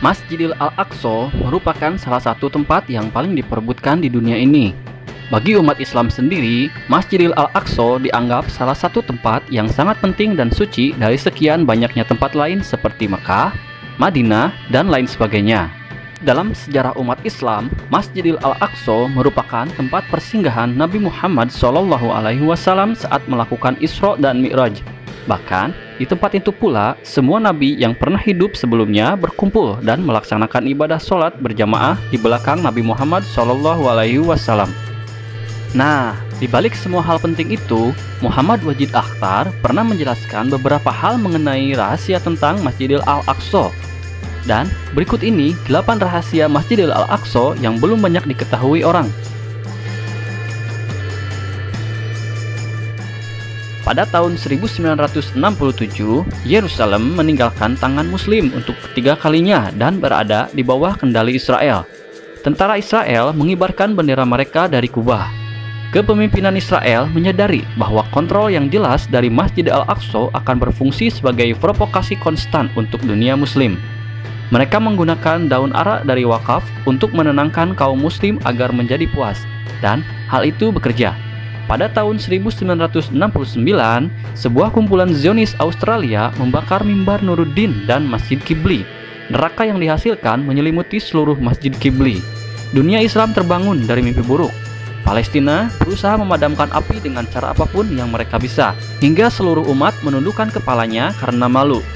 Masjidil Al-Aqsa merupakan salah satu tempat yang paling diperebutkan di dunia ini. Bagi umat Islam sendiri, Masjidil Al-Aqsa dianggap salah satu tempat yang sangat penting dan suci dari sekian banyaknya tempat lain seperti Mekah, Madinah, dan lain sebagainya. Dalam sejarah umat Islam, Masjidil Al-Aqsa merupakan tempat persinggahan Nabi Muhammad SAW saat melakukan Isra dan Mi'raj. Bahkan, di tempat itu pula, semua nabi yang pernah hidup sebelumnya berkumpul dan melaksanakan ibadah sholat berjamaah di belakang Nabi Muhammad SAW. Nah, di balik semua hal penting itu, Muhammad Wajid Akhtar pernah menjelaskan beberapa hal mengenai rahasia tentang Masjidil Al-Aqsa. Dan berikut ini 8 rahasia Masjidil Al-Aqsa yang belum banyak diketahui orang. Pada tahun 1967, Yerusalem meninggalkan tangan Muslim untuk ketiga kalinya dan berada di bawah kendali Israel. Tentara Israel mengibarkan bendera mereka dari Kubah. Kepemimpinan Israel menyadari bahwa kontrol yang jelas dari Masjid Al-Aqsa akan berfungsi sebagai provokasi konstan untuk dunia Muslim. Mereka menggunakan daun arak dari wakaf untuk menenangkan kaum Muslim agar menjadi puas, dan hal itu bekerja. Pada tahun 1969, sebuah kumpulan Zionis Australia membakar mimbar Nuruddin dan Masjid Qibli. Neraka yang dihasilkan menyelimuti seluruh Masjid Qibli. Dunia Islam terbangun dari mimpi buruk. Palestina berusaha memadamkan api dengan cara apapun yang mereka bisa, hingga seluruh umat menundukkan kepalanya karena malu.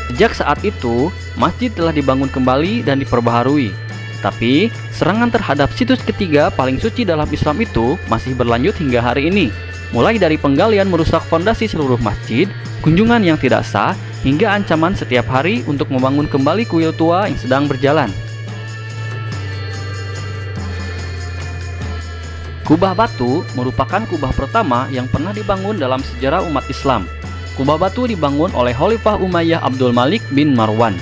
Sejak saat itu, masjid telah dibangun kembali dan diperbaharui. Tapi, serangan terhadap situs ketiga paling suci dalam Islam itu masih berlanjut hingga hari ini. Mulai dari penggalian merusak fondasi seluruh masjid, kunjungan yang tidak sah, hingga ancaman setiap hari untuk membangun kembali kuil tua yang sedang berjalan. Kubah batu merupakan kubah pertama yang pernah dibangun dalam sejarah umat Islam. Kubah batu dibangun oleh Khalifah Umayyah Abdul Malik bin Marwan.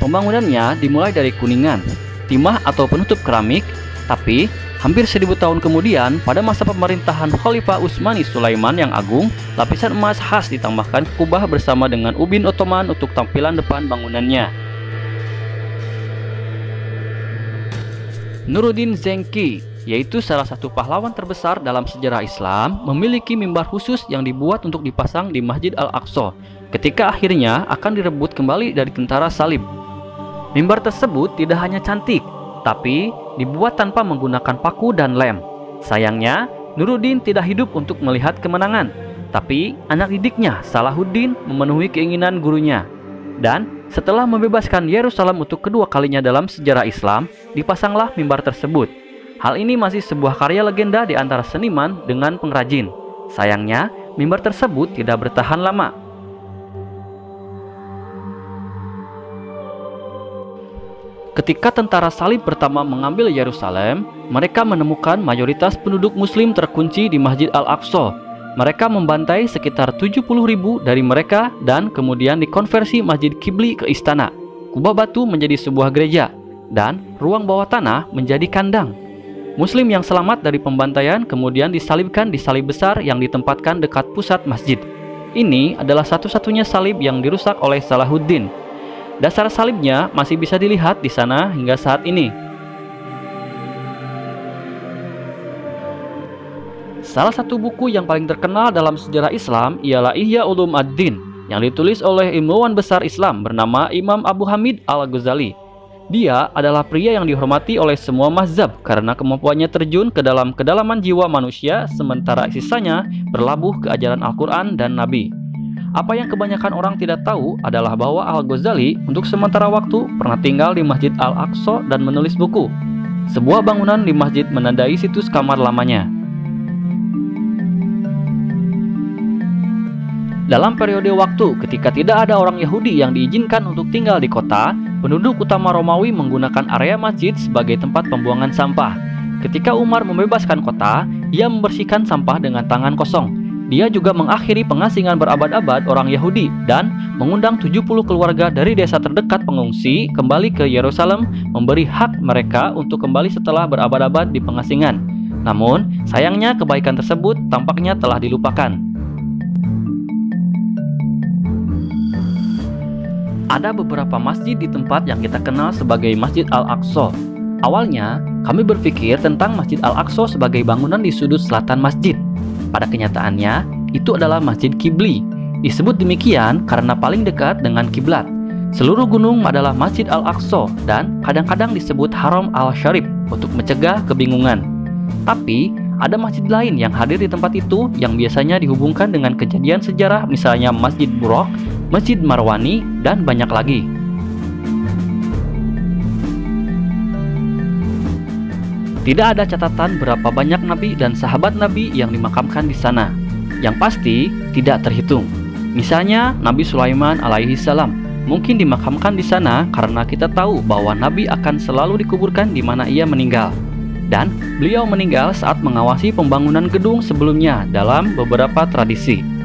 Pembangunannya dimulai dari kuningan, timah atau penutup keramik, tapi hampir 1000 tahun kemudian pada masa pemerintahan Khalifah Utsmani Sulaiman yang Agung, lapisan emas khas ditambahkan ke kubah bersama dengan ubin Ottoman untuk tampilan depan bangunannya. Nuruddin Zenki, yaitu salah satu pahlawan terbesar dalam sejarah Islam, memiliki mimbar khusus yang dibuat untuk dipasang di Masjid Al-Aqsa ketika akhirnya akan direbut kembali dari tentara Salib. Mimbar tersebut tidak hanya cantik, tapi dibuat tanpa menggunakan paku dan lem. Sayangnya, Nuruddin tidak hidup untuk melihat kemenangan, tapi anak didiknya Salahuddin memenuhi keinginan gurunya. Dan setelah membebaskan Yerusalem untuk kedua kalinya dalam sejarah Islam, dipasanglah mimbar tersebut. Hal ini masih sebuah karya legenda di antara seniman dengan pengrajin. Sayangnya, mimbar tersebut tidak bertahan lama. Ketika tentara Salib pertama mengambil Yerusalem, mereka menemukan mayoritas penduduk Muslim terkunci di Masjid Al-Aqsa. Mereka membantai sekitar 70.000 dari mereka dan kemudian dikonversi Masjid Qibli ke istana. Kubah batu menjadi sebuah gereja, dan ruang bawah tanah menjadi kandang. Muslim yang selamat dari pembantaian kemudian disalibkan di salib besar yang ditempatkan dekat pusat masjid. Ini adalah satu-satunya salib yang dirusak oleh Salahuddin. Dasar salibnya masih bisa dilihat di sana hingga saat ini. Salah satu buku yang paling terkenal dalam sejarah Islam ialah Ihya Ulum Ad-Din yang ditulis oleh ilmuwan besar Islam bernama Imam Abu Hamid Al-Ghazali. Dia adalah pria yang dihormati oleh semua mazhab karena kemampuannya terjun ke dalam kedalaman jiwa manusia, sementara sisanya berlabuh ke ajaran Al-Quran dan Nabi. Apa yang kebanyakan orang tidak tahu adalah bahwa Al-Ghazali untuk sementara waktu pernah tinggal di Masjid Al-Aqsa dan menulis buku. Sebuah bangunan di masjid menandai situs kamar lamanya. Dalam periode waktu ketika tidak ada orang Yahudi yang diizinkan untuk tinggal di kota, penduduk utama Romawi menggunakan area masjid sebagai tempat pembuangan sampah. Ketika Umar membebaskan kota, ia membersihkan sampah dengan tangan kosong. Dia juga mengakhiri pengasingan berabad-abad orang Yahudi dan mengundang 70 keluarga dari desa terdekat pengungsi kembali ke Yerusalem, memberi hak mereka untuk kembali setelah berabad-abad di pengasingan. Namun, sayangnya kebaikan tersebut tampaknya telah dilupakan. Ada beberapa masjid di tempat yang kita kenal sebagai Masjid Al-Aqsa. Awalnya, kami berpikir tentang Masjid Al-Aqsa sebagai bangunan di sudut selatan masjid. Pada kenyataannya, itu adalah Masjid Qibli. Disebut demikian karena paling dekat dengan kiblat. Seluruh gunung adalah Masjid Al-Aqsa dan kadang-kadang disebut Haram Al-Syarif untuk mencegah kebingungan. Tapi, ada masjid lain yang hadir di tempat itu yang biasanya dihubungkan dengan kejadian sejarah, misalnya Masjid Buraq, Masjid Marwani, dan banyak lagi. Tidak ada catatan berapa banyak nabi dan sahabat nabi yang dimakamkan di sana. Yang pasti, tidak terhitung. Misalnya, Nabi Sulaiman alaihi salam mungkin dimakamkan di sana karena kita tahu bahwa nabi akan selalu dikuburkan di mana ia meninggal. Dan beliau meninggal saat mengawasi pembangunan gedung sebelumnya dalam beberapa tradisi.